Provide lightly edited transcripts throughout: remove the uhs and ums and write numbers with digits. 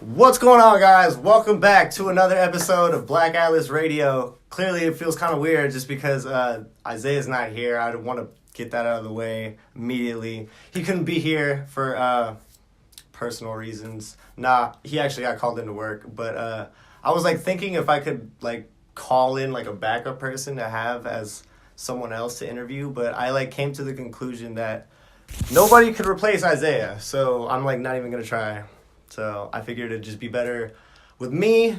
What's going on, guys? Welcome back to another episode of Black Atlas Radio. Clearly, it feels kind of weird just because Isaiah's not here. I want to get that out of the way immediately. He couldn't be here for personal reasons. Nah, he actually got called into work. But I was thinking if I could call in a backup person to have as someone else to interview. But I came to the conclusion that nobody could replace Isaiah. So I'm not even gonna try. So I figured it'd just be better with me,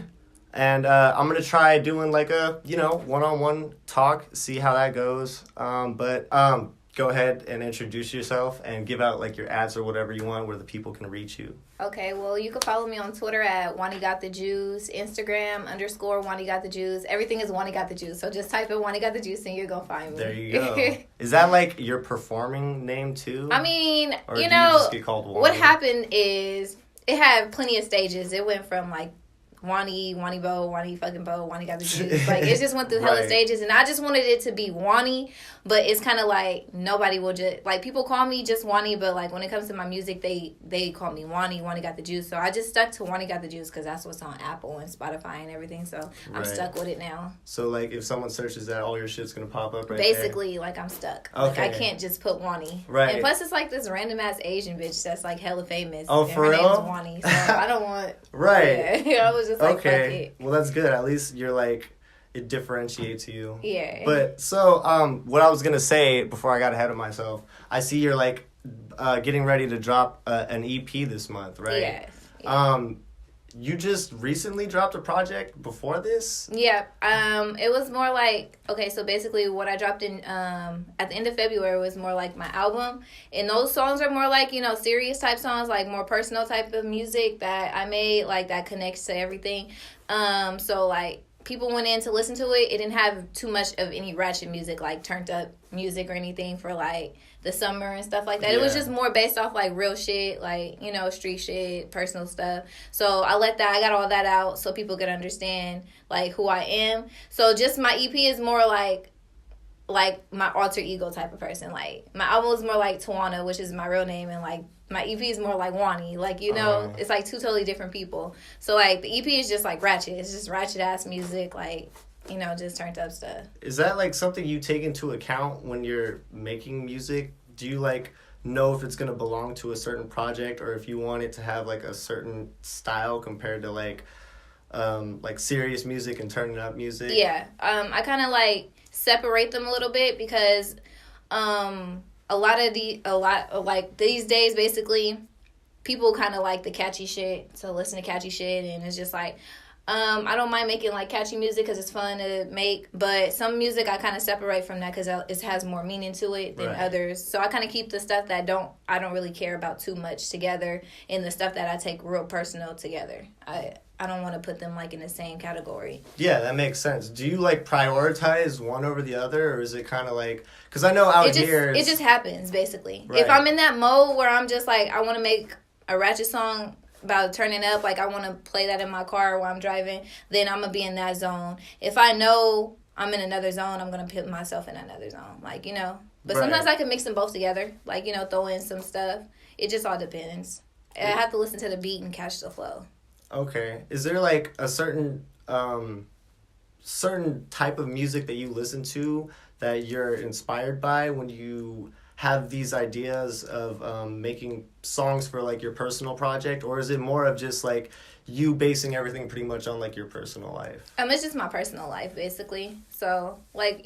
and I'm going to try doing a, one-on-one talk, see how that goes. But go ahead and introduce yourself and give out your ads or whatever you want where the people can reach you. Okay, well, you can follow me on Twitter at WaniGotTheJuice, Instagram _WaniGotTheJuice. Everything is WaniGotTheJuice. So just type in WaniGotTheJuice and you're going to find me. There you go. Is that your performing name too? I mean, or do you just get called Wani? What happened is it had plenty of stages. It went from Wani Bo, Wani fucking Bo, Wani got the juice. It just went through hella stages, and I just wanted it to be Wani, but it's kind of nobody will just people call me just Wani, but when it comes to my music, they call me Wani got the juice. So I just stuck to Wani got the juice because that's what's on Apple and Spotify and everything. So I'm stuck with it now. So if someone searches that, all your shit's gonna pop up basically there? I'm stuck. Okay. I can't just put Wani. Right. And plus it's this random ass Asian bitch that's hella famous. Oh, and for her real? name's Wani. So I don't want. Right. Yeah. I was just okay. fuck it. Well, that's good. At least you're it differentiates you. Yeah. But so what I was gonna say before I got ahead of myself, I see you're getting ready to drop an EP this month, right? Yes. Yeah. You just recently dropped a project before this? Yeah. It was more okay, so basically what I dropped in at the end of February was more my album. And those songs are more serious type songs, more personal type of music that I made, that connects to everything. So people went in to listen to it. It didn't have too much of any ratchet music, turned up music or anything for the summer and stuff like that. Yeah. It was just more based off real shit, street shit, personal stuff. So I got all that out so people could understand who I am. So just my EP is more like my alter ego type of person. My album is more Tawana, which is my real name, and my EP is more Wani. It's two totally different people. So the EP is just ratchet. It's just ratchet ass music, just turned up stuff. Is that something you take into account when you're making music? Do you know if it's gonna belong to a certain project, or if you want it to have a certain style compared to serious music and turning up music? Yeah. I kind of separate them a little bit because a lot of these days basically people kind of like the catchy shit, to listen to catchy shit, and it's just I don't mind making catchy music because it's fun to make, but some music I kind of separate from that because it has more meaning to it than others. So I kind of keep the stuff that I don't really care about too much together, and the stuff that I take real personal together. I don't want to put them in the same category. Yeah, that makes sense. Do you prioritize one over the other, or is it kind of because I know here it just happens basically. Right. If I'm in that mode where I'm just I want to make a ratchet song about turning up, I want to play that in my car while I'm driving, then I'm gonna be in that zone. If I know I'm in another zone, I'm gonna put myself in another zone, But sometimes I can mix them both together, throw in some stuff. It just all depends. I have to listen to the beat and catch the flow. Okay. Is there a certain type of music that you listen to that you're inspired by when you have these ideas of making songs for your personal project, or is it more of just you basing everything pretty much on your personal life? It's just my personal life basically. So what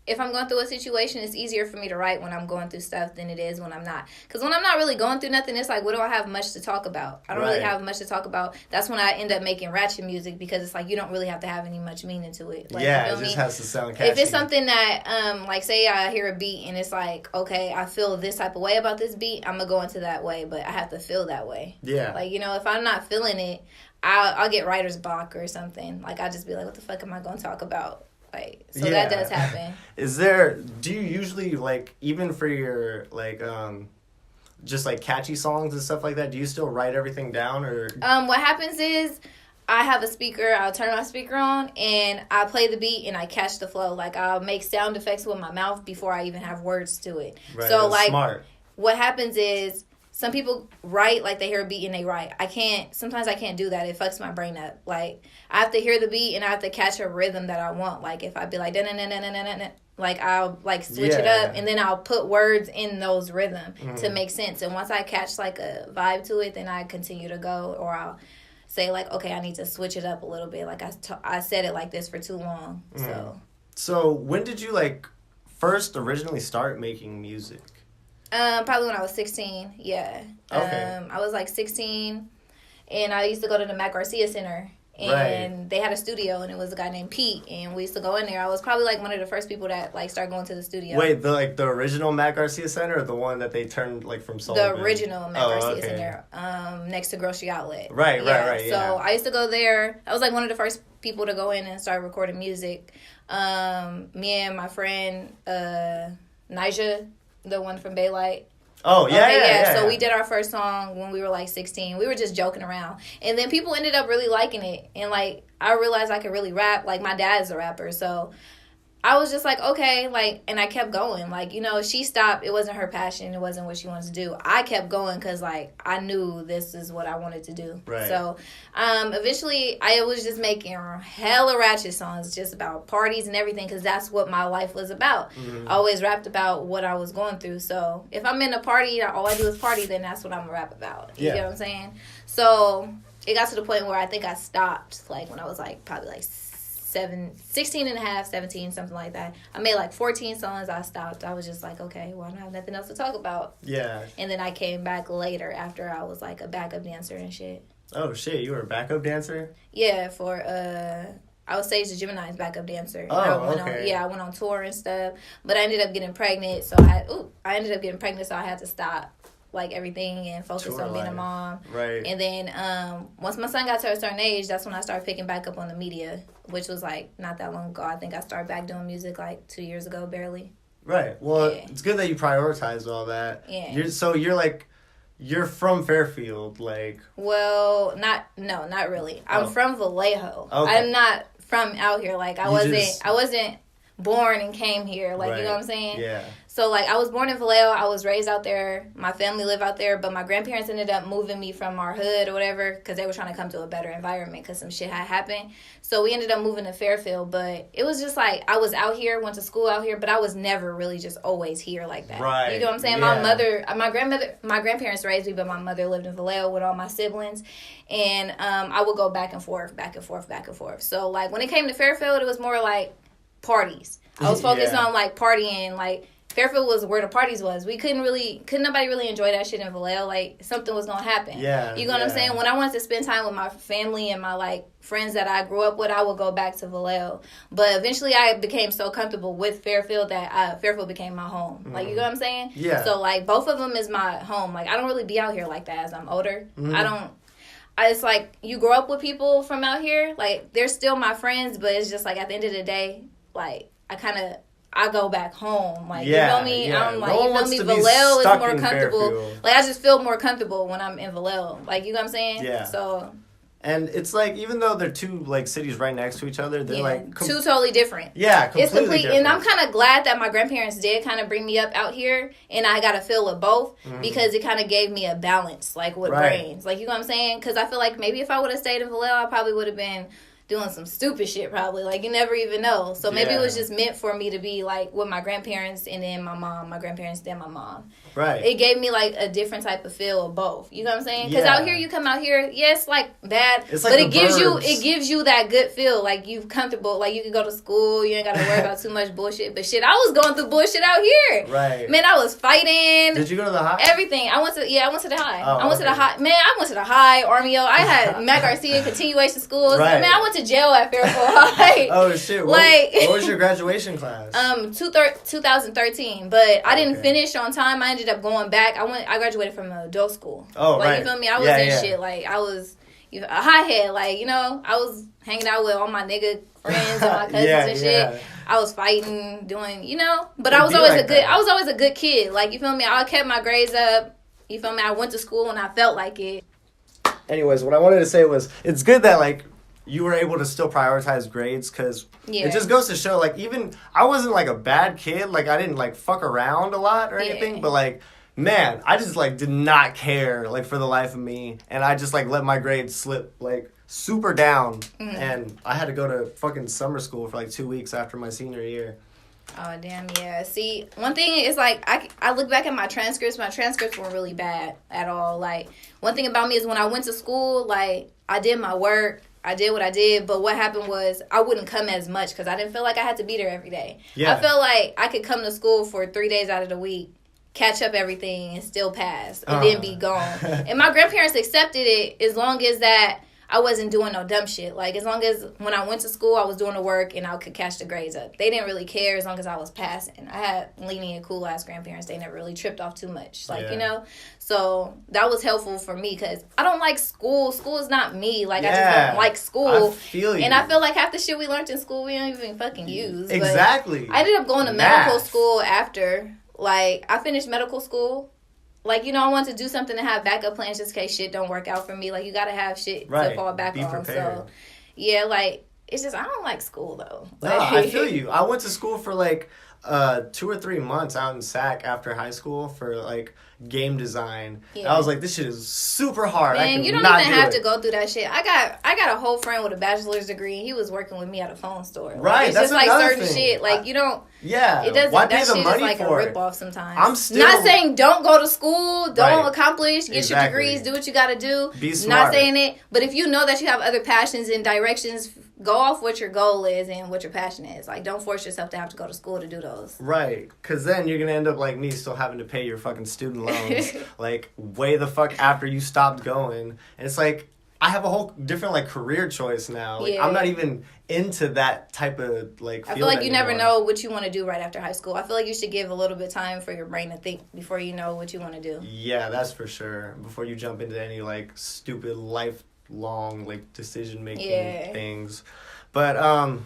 if I'm going through a situation, it's easier for me to write when I'm going through stuff than it is when I'm not. Because when I'm not really going through nothing, it's what do I have much to talk about? I don't really have much to talk about. That's when I end up making ratchet music, because it's you don't really have to have any much meaning to it. It just has to sound catchy. If it's something that, say I hear a beat and it's okay, I feel this type of way about this beat, I'm going to go into that way, but I have to feel that way. Yeah. If I'm not feeling it, I'll get writer's block or something. I'll just be what the fuck am I going to talk about? That does happen. Do you usually even for your just catchy songs and stuff like that, do you still write everything down, or what happens is I have a speaker, I'll turn my speaker on and I play the beat and I catch the flow. I'll make sound effects with my mouth before I even have words to it. Right, so smart. What happens is some people write, like, they hear a beat and they write. Sometimes I can't do that. It fucks my brain up. Like, I have to hear the beat and I have to catch a rhythm that I want. Like, if I be like, like, I'll, like, switch it up, and then I'll put words in those rhythms to make sense. And once I catch, like, a vibe to it, then I continue to go, or I'll say, like, okay, I need to switch it up a little bit. Like, I said it like this for too long. So when did you, like, first originally start making music? Probably when I was 16, yeah. Okay. I was like 16, and I used to go to the Mac Garcia Center, and they had a studio, and it was a guy named Pete, and we used to go in there. I was probably like one of the first people that like started going to the studio. Wait, the original Mac Garcia Center, or the one that they turned like from Sullivan? The original Mac Garcia Center, next to Grocery Outlet. Right. So I used to go there. I was like one of the first people to go in and start recording music. Me and my friend Nija, the one from Baylight. Oh, yeah. So we did our first song when we were like 16. We were just joking around. And then people ended up really liking it. And like, I realized I could really rap. Like, my dad's a rapper. So I was just like, okay, like, and I kept going. Like, you know, she stopped. It wasn't her passion. It wasn't what she wanted to do. I kept going because, like, I knew this is what I wanted to do. Right. So eventually I was just making hella ratchet songs just about parties and everything, because that's what my life was about. I always rapped about what I was going through. So if I'm in a party, all I do is party, then that's what I'm going to rap about. You get what I'm saying? So it got to the point where I think I stopped, like, when I was, like, probably, like, 16 and a half, 17, something like that. I made like 14 songs. I stopped. I was just like, okay, well, I don't have nothing else to talk about. Yeah. And then I came back later after I was like a backup dancer and shit. Oh, shit. You were a backup dancer? Yeah, for, I was Sage the Gemini's backup dancer. Oh, okay. I went on tour and stuff. But I ended up getting pregnant, so I had to stop, like, everything and focus on being a mom. Right. And then once my son got to a certain age, that's when I started picking back up on the media, which was like not that long ago. I think I started back doing music like 2 years ago, barely. Right. Well, it's good that you prioritized all that. Yeah. You're from Fairfield, like. Well, not really. I'm from Vallejo. Okay. I'm not from out here. Like, I wasn't born and came here. Like, you know what I'm saying? Yeah. So, like, I was born in Vallejo. I was raised out there. My family lived out there. But my grandparents ended up moving me from our hood or whatever, because they were trying to come to a better environment because some shit had happened. So we ended up moving to Fairfield. But it was just, like, I was out here, went to school out here, but I was never really just always here like that. Right. You know what I'm saying? Yeah. My grandparents raised me, but my mother lived in Vallejo with all my siblings. And I would go back and forth. So, like, when it came to Fairfield, it was more like parties. I was focused on, like, partying, like, Fairfield was where the parties was. Couldn't nobody really enjoy that shit in Vallejo. Like, something was gonna happen. Yeah. You know what I'm saying? When I wanted to spend time with my family and my, like, friends that I grew up with, I would go back to Vallejo. But eventually I became so comfortable with Fairfield that Fairfield became my home. Like, you know what I'm saying? Yeah. So, like, both of them is my home. Like, I don't really be out here like that as I'm older. It's like, you grow up with people from out here. Like, they're still my friends, but it's just like, at the end of the day, like, I go back home. Like, you feel me? Yeah. I'm like, you feel me? Vallejo is more comfortable. Like, I just feel more comfortable when I'm in Vallejo. Like, you know what I'm saying? Yeah. So. And it's like, even though they're two, like, cities right next to each other, they're like. Two totally different. Yeah, completely different. And I'm kind of glad that my grandparents did kind of bring me up out here, and I got a feel of both, because it kind of gave me a balance, like, with brains. Like, you know what I'm saying? Because I feel like maybe if I would have stayed in Vallejo, I probably would have been doing some stupid shit, probably. Like, you never even know. So maybe it was just meant for me to be, like, with my grandparents and then my mom, my grandparents, then my mom. Right. It gave me, like, a different type of feel of both. You know what I'm saying? Because out here, you come out here, it's, like, bad. It's like, but it gives you that good feel. Like, you comfortable. Like, you can go to school. You ain't got to worry about too much bullshit. But shit, I was going through bullshit out here. Right. Man, I was fighting. Did you go to the high? Everything. I went to the high. Oh, I went to the high. Man, I went to the high, Armio. I had Mac Garcia continuation schools. Right. Man, I went to jail at Fairfield High. Oh, shit. Like, what was your graduation class? 2013. But I didn't finish on time. I ended up going back. I graduated from an adult school. Oh, like, right. You feel me? I was in shit. Like, I was a hothead. Like, you know, I was hanging out with all my nigga friends and my cousins and shit. I was fighting, doing, you know. But I was always a good kid. Like, you feel me? I kept my grades up. You feel me? I went to school and I felt like it. Anyways, what I wanted to say was, it's good that, like, you were able to still prioritize grades, because it just goes to show, like, even I wasn't, like, a bad kid. Like, I didn't, like, fuck around a lot or anything, but, like, man, I just like did not care like for the life of me, and I just like let my grades slip like super down, and I had to go to fucking summer school for like 2 weeks after my senior year. Oh, damn, yeah. See, one thing is, like, I look back at my transcripts weren't really bad at all. Like, one thing about me is when I went to school, like, I did my work, I did what I did, but what happened was I wouldn't come as much because I didn't feel like I had to be there every day. Yeah. I felt like I could come to school for 3 days out of the week, catch up everything, and still pass, and then be gone. And my grandparents accepted it as long as that I wasn't doing no dumb shit. Like, as long as when I went to school, I was doing the work and I could catch the grades up. They didn't really care as long as I was passing. I had lenient, cool-ass grandparents. They never really tripped off too much. Like, you know? So, that was helpful for me because I don't like school. School is not me. Like, I just don't like school. I feel you. And I feel like half the shit we learned in school, we don't even fucking use. Exactly. But I ended up going to medical school after. Like, I finished medical school. Like, you know, I want to do something to have backup plans just in case shit don't work out for me. Like, you got to have shit to fall back on. So, yeah, like, it's just, I don't like school, though. No, I feel you. I went to school for, like, 2 or 3 months out in SAC after high school for, like, game design. Yeah. I was like, this shit is super hard. Man, you don't even have to go through that shit. I got a whole friend with a bachelor's degree, and he was working with me at a phone store. Like, right, it's that's just like certain thing. Shit. Like, you don't. Yeah, it doesn't. Why that pay the shit money is like for a ripoff sometimes. I'm still not saying don't go to school, don't accomplish, get your degrees, do what you got to do. Be smart. Not saying it, but if you know that you have other passions and directions, go off what your goal is and what your passion is. Like, don't force yourself to have to go to school to do those. Right, because then you're gonna end up like me, still having to pay your fucking student loans, like way the fuck after you stopped going. And it's like I have a whole different like career choice now. Like I'm not even into that type of like field I feel like you anymore. never know what you want to do right after high school. I feel like you should give a little bit of time for your brain to think before you know what you want to do. Yeah, that's for sure. Before you jump into any like stupid lifelong like decision making things. But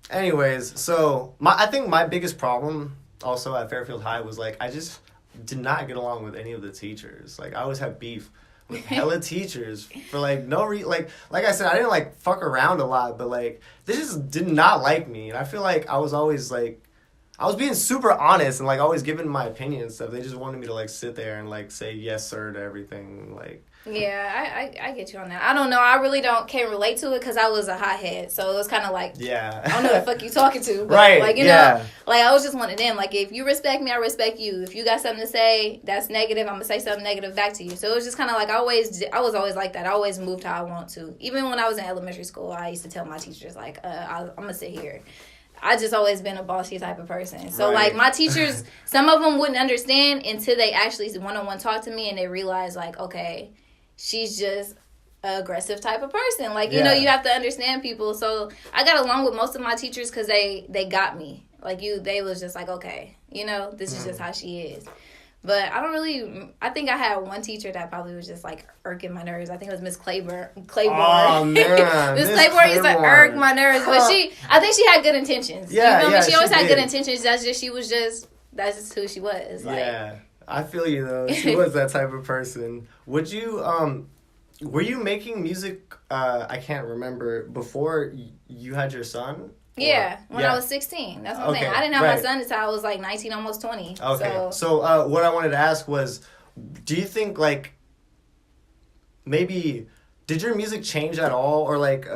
anyways, so I think my biggest problem also at Fairfield High was like I just did not get along with any of the teachers. Like I always have beef with hella teachers for like no like I said, I didn't like fuck around a lot, but like they just did not like me, and I feel like I was always like I was being super honest and like always giving my opinion and stuff. They just wanted me to like sit there and like say yes sir to everything. Like I get you on that. I don't know. I really can't relate to it because I was a hothead, so it was kind of like I don't know what the fuck you talking to, but right? Like you know, like I was just one of them. Like if you respect me, I respect you. If you got something to say that's negative, I'm gonna say something negative back to you. So it was just kind of like I was always like that. I always moved how I want to. Even when I was in elementary school, I used to tell my teachers like I'm gonna sit here. I just always been a bossy type of person. So, like, my teachers, some of them wouldn't understand until they actually one-on-one talk to me and they realize, like, okay, she's just an aggressive type of person. Like, you know, you have to understand people. So, I got along with most of my teachers because they got me. Like, they was just like, okay, you know, this is just how she is. But I think I had one teacher that probably was just like irking my nerves. I think it was Miss Claiborne. Oh, man. Miss Claiborne used to irk my nerves. But I think she had good intentions. Yeah, you feel me? She always had good intentions. That's just who she was. Like, yeah. I feel you though. She was that type of person. Would you, were you making music, I can't remember, before you had your son? Yeah, when I was 16. That's what I'm saying. I didn't have my son until I was like 19, almost 20. Okay. So what I wanted to ask was, do you think like maybe did your music change at all, or like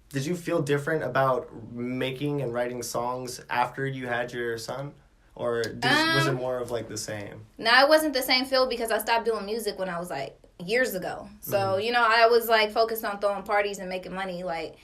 did you feel different about making and writing songs after you had your son, or was it more of like the same? No, it wasn't the same feel because I stopped doing music when I was like years ago. So you know, I was like focused on throwing parties and making money. Like,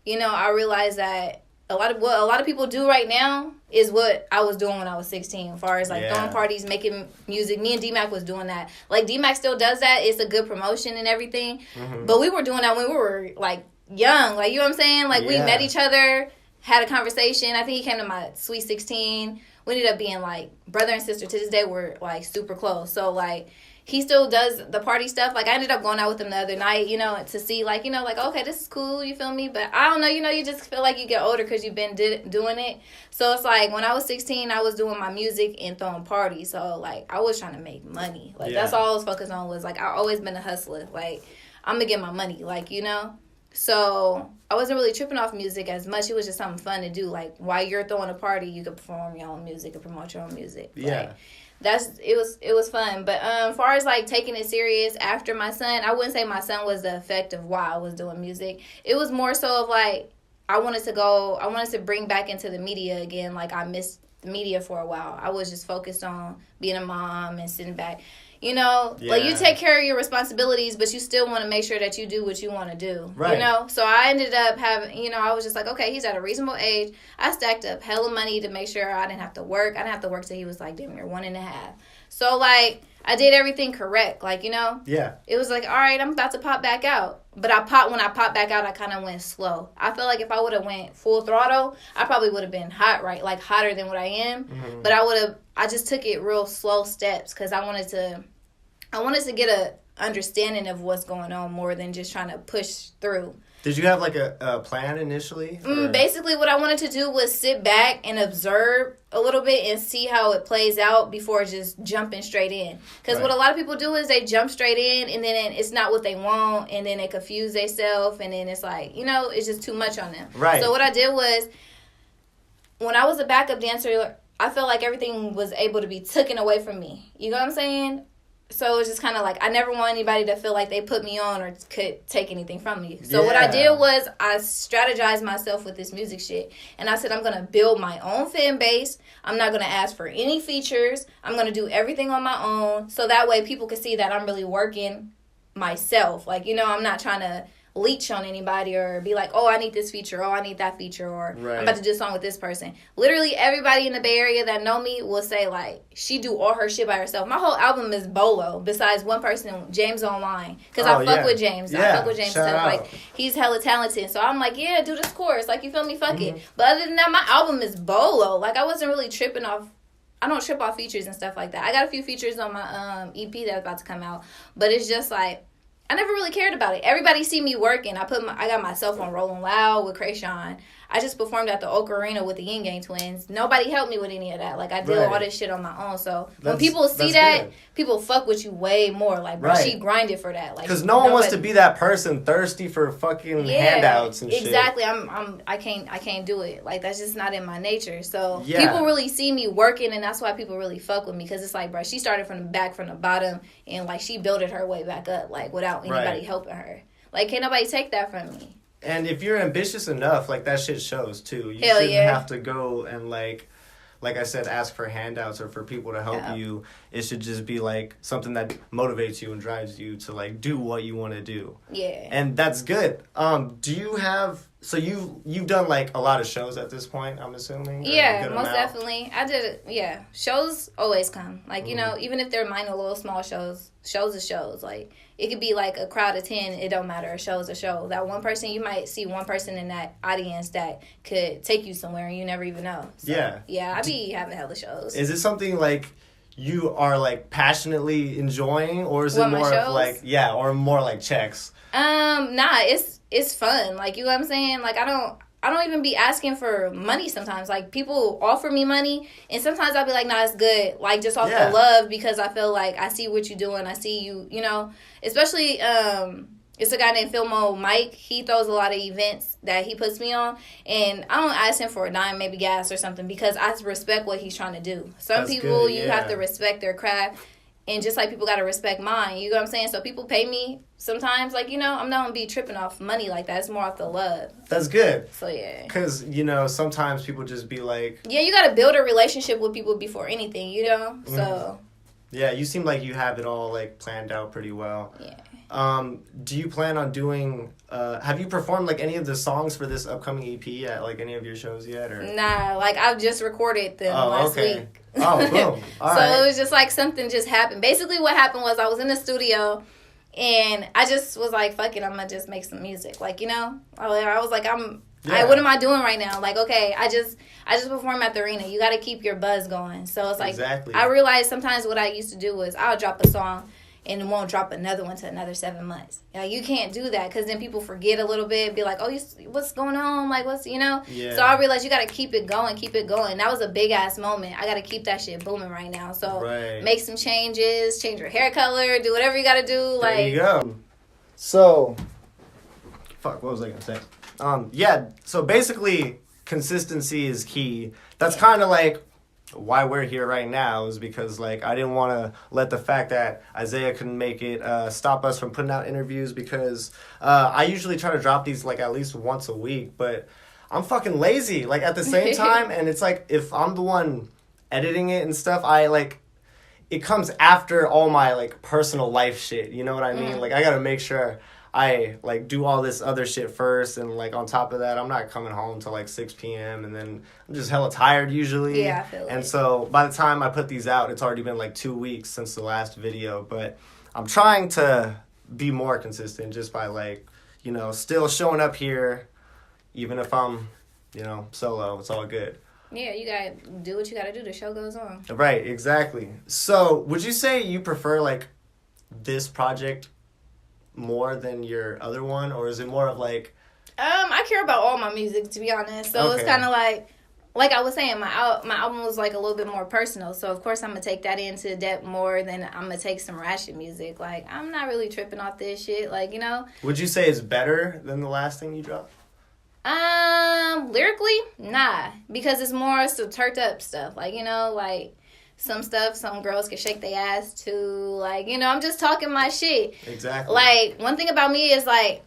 you know, I realized that what a lot of people do right now is what I was doing when I was 16, as far as like throwing parties, making music. Me and D-Mac was doing that. Like D-Mac still does that. It's a good promotion and everything. But we were doing that when we were like young. Like, you know what I'm saying? Like we met each other, had a conversation. I think he came to my Sweet 16. We ended up being like brother and sister. To this day, we're like super close. So like he still does the party stuff. Like, I ended up going out with him the other night, you know, to see, like, you know, like, okay, this is cool, you feel me? But I don't know, you know, you just feel like you get older because you've been doing it. So it's like, when I was 16, I was doing my music and throwing parties. So, like, I was trying to make money. Like, that's all I was focused on was, like, I always been a hustler. Like, I'm going to get my money, like, you know? So I wasn't really tripping off music as much. It was just something fun to do. Like, while you're throwing a party, you could perform your own music and promote your own music. Yeah. it was fun. But as far as like taking it serious after my son, I wouldn't say my son was the effect of why I was doing music. It was more so of like I wanted to bring back into the media again. Like I missed the media for a while. I was just focused on being a mom and sitting back. You know, like you take care of your responsibilities, but you still want to make sure that you do what you want to do. Right. You know, so I ended up having, you know, I was just like, okay, he's at a reasonable age. I stacked up hella money to make sure I didn't have to work. I didn't have to work till he was like damn near 1.5. So like I did everything correct. Like, you know, it was like, all right, I'm about to pop back out. But when I popped back out, I kind of went slow. I feel like if I would have went full throttle, I probably would have been hot, right? Like hotter than what I am. Mm-hmm. But I just took it real slow steps because I wanted to get a understanding of what's going on more than just trying to push through. Did you have like a plan initially? Basically, what I wanted to do was sit back and observe a little bit and see how it plays out before just jumping straight in. Because what a lot of people do is they jump straight in and then it's not what they want and then they confuse themselves and then it's like, you know, it's just too much on them. Right. So what I did was, when I was a backup dancer, I felt like everything was able to be taken away from me. You know what I'm saying? So it was just kind of like, I never want anybody to feel like they put me on or could take anything from me. So what I did was I strategized myself with this music shit. And I said, I'm going to build my own fan base. I'm not going to ask for any features. I'm going to do everything on my own. So that way people can see that I'm really working myself. Like, you know, I'm not trying to leech on anybody or be like, oh, I need this feature, oh, I need that feature, or I'm about to do a song with this person. Literally everybody in the Bay Area that know me will say like, she do all her shit by herself. My whole album is bolo besides one person, James Online, because I fuck with James. I fuck with James because like he's hella talented. So I'm like, yeah, do this chorus, like, you feel me, fuck it. But other than that, my album is bolo. Like I wasn't really tripping off. I don't trip off features and stuff like that. I got a few features on my EP that's about to come out, but it's just like, I never really cared about it. Everybody see me working. I got myself on Rolling Loud with Krayshawn. I just performed at the Oak Arena with the Yin Gang Twins. Nobody helped me with any of that. Like, I did all this shit on my own. So, when people see that, people fuck with you way more. Like, bro, she grinded for that. Like, because no one wants to be that person thirsty for fucking handouts and shit. Exactly. I can't do it. Like, that's just not in my nature. So, people really see me working, and that's why people really fuck with me. Because it's like, bro, she started from the back, from the bottom, and, like, she built her way back up, like, without anybody helping her. Like, can't nobody take that from me. And if you're ambitious enough, like, that shit shows, too. You shouldn't have to go and, like I said, ask for handouts or for people to help you. It should just be, like, something that motivates you and drives you to, like, do what you want to do. Yeah. And that's good. Do you have... So you've done, like, a lot of shows at this point, I'm assuming? Yeah, most definitely. I did, shows always come. Like, you know, even if they're minor, little, small shows are shows. Like, it could be, like, a crowd of 10. It don't matter. A show's a show. That one person, you might see one person in that audience that could take you somewhere and you never even know. So, yeah, I be having hella shows. Is it something, like, you are, like, passionately enjoying? Or is it more of, like, or more like checks? Nah, it's fun. Like, you know what I'm saying? Like, I don't even be asking for money sometimes. Like, people offer me money, and sometimes I'll be like, nah, it's good. Like, just off the love, because I feel like I see what you're doing. I see you, you know. Especially, it's a guy named Philmo Mike. He throws a lot of events that he puts me on, and I don't ask him for a dime, maybe gas or something, because I respect what he's trying to do. Some people, you have to respect their craft. And just like people got to respect mine, you know what I'm saying? So people pay me sometimes, like, you know, I'm not going to be tripping off money like that. It's more off the love. That's good. So, yeah. Because, you know, sometimes people just be like... Yeah, you got to build a relationship with people before anything, you know? So... Yeah, you seem like you have it all, like, planned out pretty well. Yeah. Do you plan on doing... have you performed, like, any of the songs for this upcoming EP at, like, any of your shows yet? Or? Nah, like, I've just recorded them last week. Oh, boom. All right. So it was just like something just happened. Basically what happened was I was in the studio and I just was like, fuck it, I'm going to just make some music. Like, you know, I was like, what am I doing right now? Like, okay, I just perform at the arena. You got to keep your buzz going. So it's like, I realized sometimes what I used to do was I'll drop a song and won't drop another one to another 7 months. Like, you can't do that because then people forget a little bit, be like, oh, what's going on? Like, what's, you know? Yeah. So I realized you got to keep it going. That was a big-ass moment. I got to keep that shit booming right now. So make some changes, change your hair color, do whatever you got to do. Like, there you go. So, what was I going to say? So basically, consistency is key. That's kind of like why we're here right now is because, like, I didn't want to let the fact that Isaiah couldn't make it stop us from putting out interviews, because I usually try to drop these, like, at least once a week, but I'm fucking lazy, like, at the same time, and it's like, if I'm the one editing it and stuff, it comes after all my, like, personal life shit, you know what I mean? Like, I gotta make sure I, like, do all this other shit first, and, like, on top of that, I'm not coming home till, like, 6 p.m., and then I'm just hella tired usually. Yeah, I feel like. And so, by the time I put these out, it's already been, like, 2 weeks since the last video, but I'm trying to be more consistent just by, like, you know, still showing up here, even if I'm, you know, solo. It's all good. Yeah, you gotta do what you gotta do. The show goes on. Right, exactly. So, would you say you prefer, like, this project more than your other one, or is it more of like I care about all my music, to be honest, so It's kind of like I was saying, my album was like a little bit more personal, so of course I'm gonna take that into depth more than I'm gonna take some ratchet music. Like, I'm not really tripping off this shit, like, you know. Would you say it's better than the last thing you dropped? Lyrically, nah, because it's more some turned up stuff, like, you know, like some stuff some girls can shake their ass to, like, you know, I'm just talking my shit. Exactly. Like, one thing about me is, like,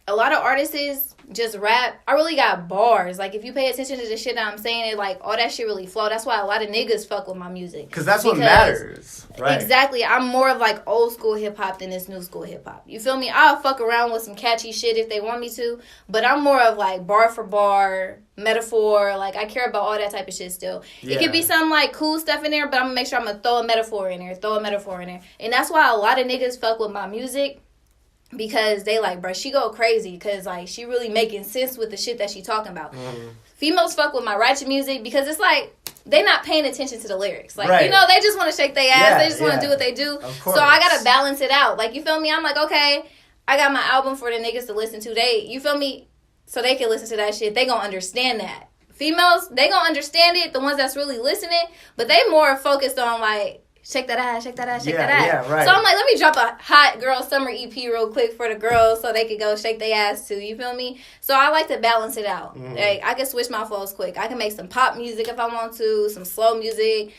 a lot of artists just rap. I really got bars. Like, if you pay attention to the shit that I'm saying, it, like, all that shit really flow. That's why a lot of niggas fuck with my music. Because that's what matters. Right. Exactly. I'm more of, like, old school hip-hop than this new school hip-hop. You feel me? I'll fuck around with some catchy shit if they want me to, but I'm more of, like, bar for bar, metaphor. Like, I care about all that type of shit still. Yeah. It could be some, like, cool stuff in there, but I'm gonna make sure I'm gonna throw a metaphor in there. And that's why a lot of niggas fuck with my music, because they like, bruh, she go crazy, because, like, she really making sense with the shit that she talking about. Females fuck with my ratchet music because it's like, they not paying attention to the lyrics. Like, right. You know, they just want to shake their ass. Yeah, they just want to do what they do. So I got to balance it out. Like, you feel me? I'm like, okay, I got my album for the niggas to listen to. You feel me? So they can listen to that shit. They gonna understand that. Females, they gonna understand it, the ones that's really listening, but they more focused on, like, shake that ass, shake that ass, shake that ass. Yeah, right. So I'm like, let me drop a hot girl summer EP real quick for the girls so they could go shake their ass too. You feel me? So I like to balance it out. Like, I can switch my flows quick. I can make some pop music if I want to, some slow music,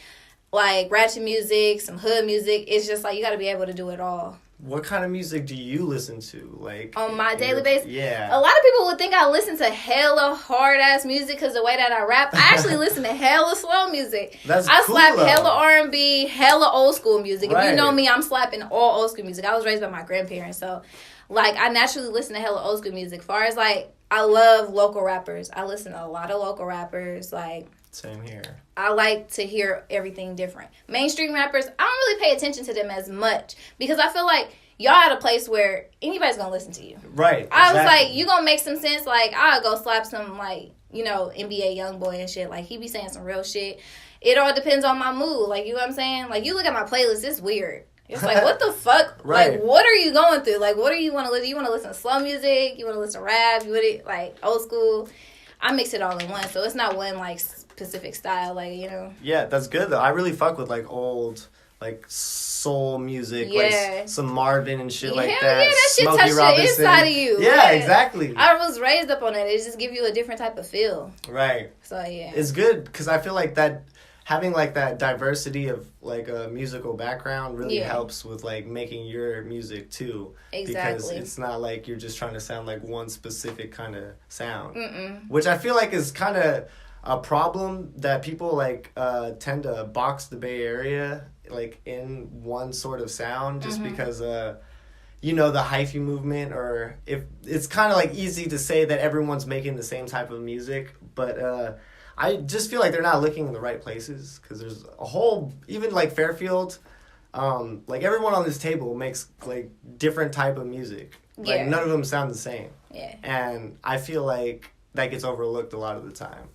like ratchet music, some hood music. It's just like, you got to be able to do it all. What kind of music do you listen to? Like, on my daily basis? Yeah. A lot of people would think I listen to hella hard-ass music because the way that I rap. I actually listen to hella slow music. I slap hella R&B, hella old school music. Right. If you know me, I'm slapping all old school music. I was raised by my grandparents, so, like, I naturally listen to hella old school music. As far as, like, I love local rappers. I listen to a lot of local rappers, like... Same here. I like to hear everything different. Mainstream rappers, I don't really pay attention to them as much because I feel like y'all at a place where anybody's gonna listen to you. Right. I was like, you gonna make some sense. Like, I'll go slap some, like, you know, NBA Youngboy and shit. Like, he be saying some real shit. It all depends on my mood. Like, you know what I'm saying? Like, you look at my playlist, it's weird. It's like, what the fuck? Right. Like, what are you going through? Like, what do you want to listen? You want to listen to slow music? You want to listen to rap? You want to, like, old school? I mix it all in one, so it's not one, like, specific style, like, you know. Yeah, that's good though. I really fuck with, like, old, like, soul music, like some Marvin and shit like that. Yeah, that shit touch the inside of you. Yeah, exactly. I was raised up on that. It just give you a different type of feel. Right. So yeah, it's good because I feel like that having, like, that diversity of, like, a musical background really helps with, like, making your music too. Exactly. Because it's not like you're just trying to sound like one specific kind of sound. Which I feel like is kind of a problem that people, like, tend to box the Bay Area, like, in one sort of sound just because, you know, the hyphy movement, or if it's kind of, like, easy to say that everyone's making the same type of music, but I just feel like they're not looking in the right places because there's a whole, even, like, Fairfield, like, everyone on this table makes, like, different type of music. Like, none of them sound the same. Yeah. And I feel like that gets overlooked a lot of the time.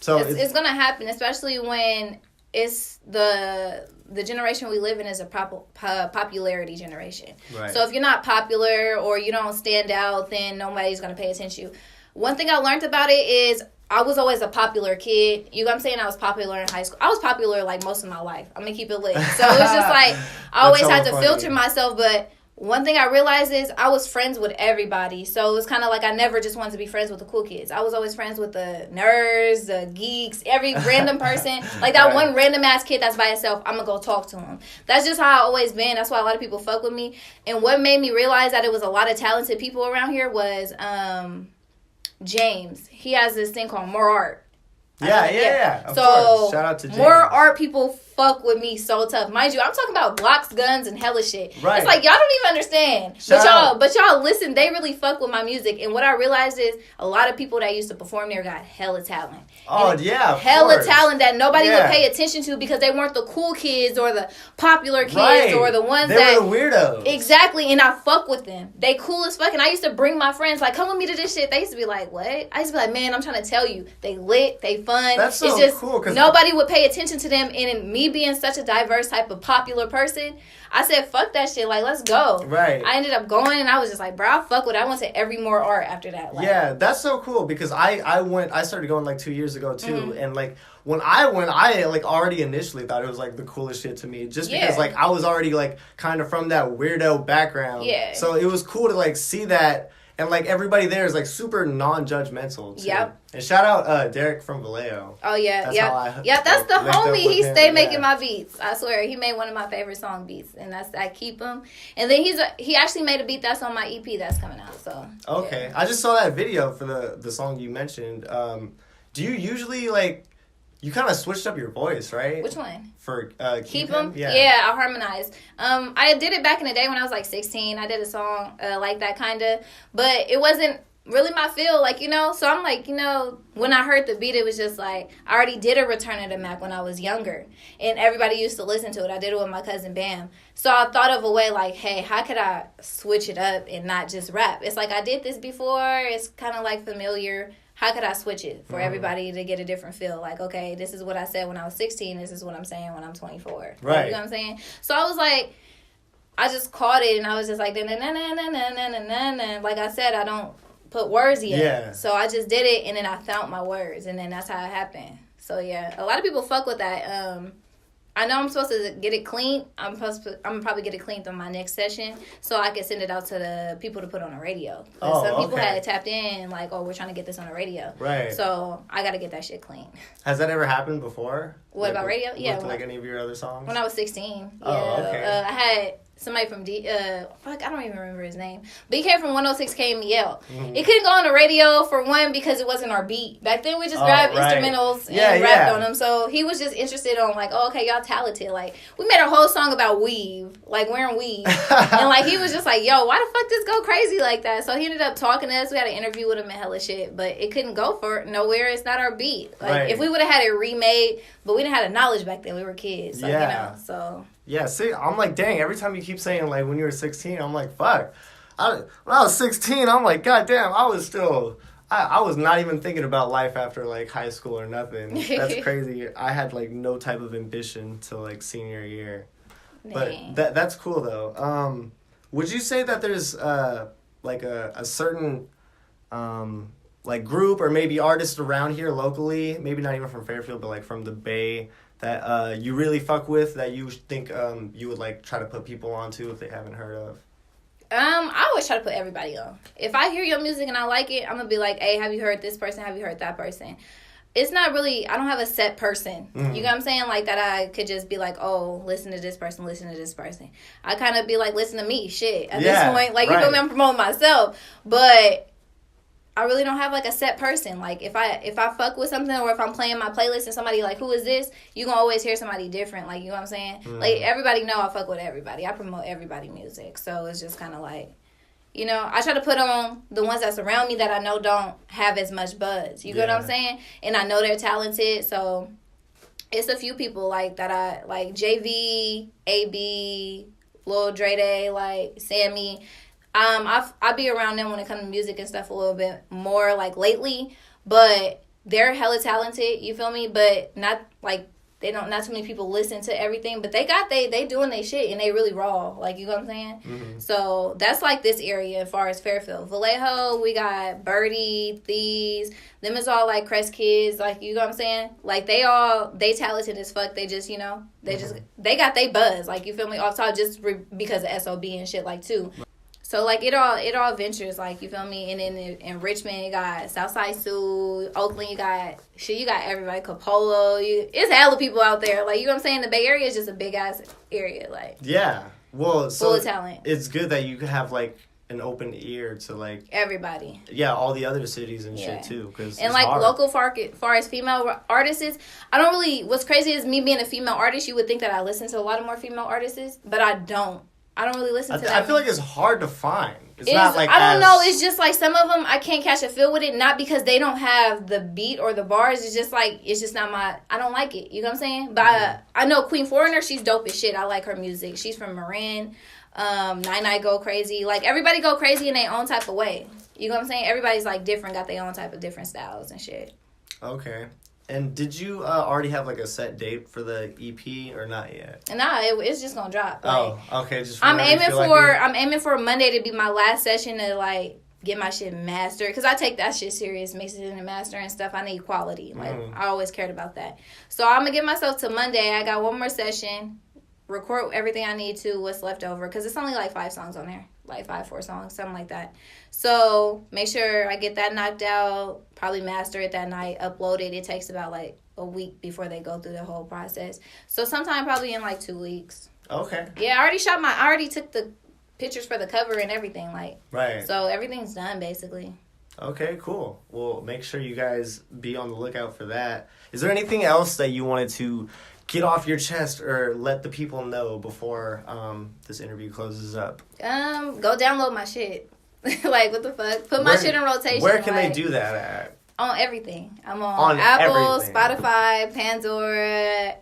So it's gonna happen, especially when it's the generation we live in is a popularity generation. Right. So if you're not popular or you don't stand out, then nobody's gonna pay attention to you. One thing I learned about it is I was always a popular kid. You know what I'm saying? I was popular in high school. I was popular, like, most of my life. I'm gonna keep it lit. So it was just like I always had to filter myself, but one thing I realized is I was friends with everybody. So it was kind of like I never just wanted to be friends with the cool kids. I was always friends with the nerds, the geeks, every random person. Like that one random ass kid that's by himself, I'm going to go talk to him. That's just how I always been. That's why a lot of people fuck with me. And what made me realize that it was a lot of talented people around here was James. He has this thing called More Art. Yeah. Of so course. Shout out to James. More Art people fuck with me so tough. Mind you, I'm talking about blocks, guns, and hella shit. Right. It's like y'all don't even understand. But y'all listen, they really fuck with my music. And what I realized is a lot of people that used to perform there got hella talent. Oh, yeah. Hella talent that nobody would pay attention to because they weren't the cool kids or the popular kids or the ones they were the weirdos. Exactly. And I fuck with them. They cool as fuck. And I used to bring my friends, like, come with me to this shit. They used to be like, what? I used to be like, man, I'm trying to tell you. They lit. They fun. That's so it's just cool. Nobody would pay attention to them. And in me being such a diverse type of popular person, I said, fuck that shit. Like, let's go. Right. I ended up going and I was just like, bro, I fuck with it. I went to every More Art after that. Like, yeah, that's so cool because I started going like 2 years ago too. And like when I went, I like already initially thought it was like the coolest shit to me just because like I was already like kind of from that weirdo background. Yeah. So it was cool to like see that. And, like, everybody there is, like, super non-judgmental, too. Yep. And shout out Derek from Vallejo. Oh, yeah. That's That's the homie. He stayed making my beats. I swear. He made one of my favorite song beats. And I keep him. And then he actually made a beat that's on my EP that's coming out. So okay. Yeah. I just saw that video for the song you mentioned. Do you usually, like... You kind of switched up your voice, right? Which one? For Keep Him? Yeah, I harmonized. I did it back in the day when I was like 16. I did a song like that kind of. But it wasn't really my feel, like, you know. So I'm like, you know, when I heard the beat, it was just like, I already did a Return of the Mac when I was younger. And everybody used to listen to it. I did it with my cousin Bam. So I thought of a way like, hey, how could I switch it up and not just rap? It's like I did this before. It's kind of like familiar. How could I switch it for everybody to get a different feel? Like, okay, this is what I said when I was 16. This is what I'm saying when I'm 24. Right. Like, you know what I'm saying? So I was like, I just caught it and I was just like, na-na-na-na-na-na-na-na. Like I said, I don't put words yet. Yeah. So I just did it and then I found my words and then that's how it happened. So yeah, a lot of people fuck with that. I know I'm supposed to get it clean. I'm gonna probably get it cleaned on my next session so I can send it out to the people to put on the radio. Some people had tapped in like, oh, we're trying to get this on the radio. Right. So I got to get that shit clean. Has that ever happened before? What about radio? Yeah. With like any of your other songs? When I was 16. Oh, okay. I had somebody from I don't even remember his name. But he came from 106 KMEL. Mm-hmm. It couldn't go on the radio for one because it wasn't our beat. Back then we just grabbed instrumentals and rapped on them. So he was just interested on like, oh, okay, y'all talented. Like we made a whole song about weave, like wearing weave. And like he was just like, yo, why the fuck this go crazy like that? So he ended up talking to us. We had an interview with him and hella shit. But it couldn't go for nowhere. It's not our beat. Like if we would have had it remade, but we didn't have the knowledge back then. We were kids. So, you know, so... Yeah, see, I'm like, dang, every time you keep saying, like, when you were 16, I'm like, fuck. When I was 16, I'm like, goddamn, I was still, I was not even thinking about life after, like, high school or nothing. That's crazy. I had, like, no type of ambition till, like, senior year. But that's cool, though. Would you say that there's, like, a certain, like, group or maybe artists around here locally, maybe not even from Fairfield, but, like, from the Bay, that you really fuck with, that you think you would like try to put people onto if they haven't heard of? I always try to put everybody on. If I hear your music and I like it, I'm gonna be like, hey, have you heard this person? Have you heard that person? It's not really, I don't have a set person. Mm-hmm. You know what I'm saying? Like that I could just be like, oh, listen to this person, listen to this person. I kind of be like, listen to me, shit. At this point, like, you feel me? I'm promoting myself. But I really don't have like a set person. Like if I fuck with something or if I'm playing my playlist and somebody like, who is this? You gonna always hear somebody different. Like, you know what I'm saying? Mm. Like everybody know I fuck with everybody. I promote everybody music. So it's just kind of like, you know, I try to put on the ones that's around me that I know don't have as much buzz. You get what I'm saying? And I know they're talented. So it's a few people like that I like, JV, AB, Lil Dre Day, like Sammy. I be around them when it comes to music and stuff a little bit more like lately, but they're hella talented, you feel me? But not like not too many people listen to everything, but they doing their shit and they really raw. Like, you know what I'm saying? Mm-hmm. So that's like this area as far as Fairfield. Vallejo, we got Birdie, Thieves. Them is all like Crest kids. Like, you know what I'm saying? Like, they talented as fuck. They just, they got they buzz. Like, you feel me? Off top just because of SOB and shit like too. So, like, it all ventures, like, you feel me? And then in Richmond, you got Southside Sioux. Oakland, you got everybody. Capolo. It's hella people out there. Like, you know what I'm saying? The Bay Area is just a big-ass area, like. Yeah. Well, so full of talent. It's good that you have, like, an open ear to, like. Everybody. Yeah, all the other cities and shit, too. And, like, hard. Local far as female artists, I don't really. What's crazy is me being a female artist, you would think that I listen to a lot of more female artists, but I don't. I don't really listen to that. I feel like it's hard to find. It's not like I don't know. It's just like some of them I can't catch a feel with it. Not because they don't have the beat or the bars. It's just like it's just not my. I don't like it. You know what I'm saying? But I know Queen Foreigner. She's dope as shit. I like her music. She's from Marin. Nine Go Crazy. Like everybody go crazy in their own type of way. You know what I'm saying? Everybody's like different. Got their own type of different styles and shit. Okay. And did you already have like a set date for the EP or not yet? Nah, it's just gonna drop. Like, okay. Just I'm aiming for Monday to be my last session to like get my shit mastered because I take that shit serious, mixing and mastering and stuff. I need quality. Like I always cared about that. So I'm gonna give myself to Monday. I got one more session, record everything I need to, what's left over because it's only like 5 songs on there, like 4 songs, something like that. So make sure I get that knocked out, probably master it that night, upload it. It takes about like a week before they go through the whole process. So sometime probably in like 2 weeks. Okay. Yeah, I already took the pictures for the cover and everything. Like, right. So everything's done basically. Okay, cool. Well, make sure you guys be on the lookout for that. Is there anything else that you wanted to get off your chest or let the people know before this interview closes up? Go download my shit. Like, what the fuck? Put my shit in rotation. Where can they do that at? On everything. I'm on Apple, everything. Spotify, Pandora,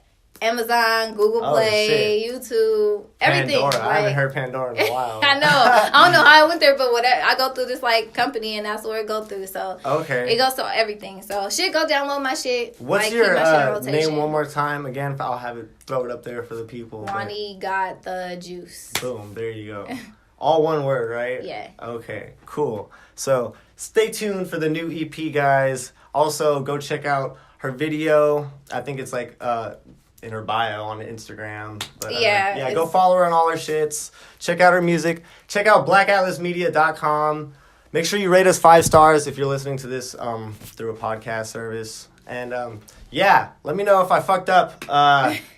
Amazon, Google Play, YouTube, everything. Pandora. I haven't heard Pandora in a while. I know. I don't know how I went there, but whatever. I go through this like company, and that's where it go through. So it goes to everything. So shit, go download my shit. What's your name one more time again? I'll have it throw it up there for the people. WaniGotTheJuice. Boom! There you go. All one word, right? Yeah. Okay, cool. So stay tuned for the new EP, guys. Also, go check out her video. I think it's like in her bio on Instagram. But, go follow her on all her shits. Check out her music. Check out blackatlasmedia.com. Make sure you rate us 5 stars if you're listening to this through a podcast service. And let me know if I fucked up,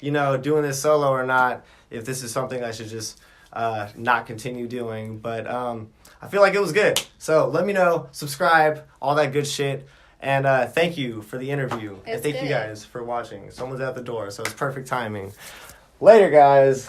doing this solo or not. If this is something I should just not continue doing. But I feel like it was good. So let me know, subscribe, all that good shit. And thank you for the interview. And thank you guys for watching. Someone's at the door, so it's perfect timing. Later, guys.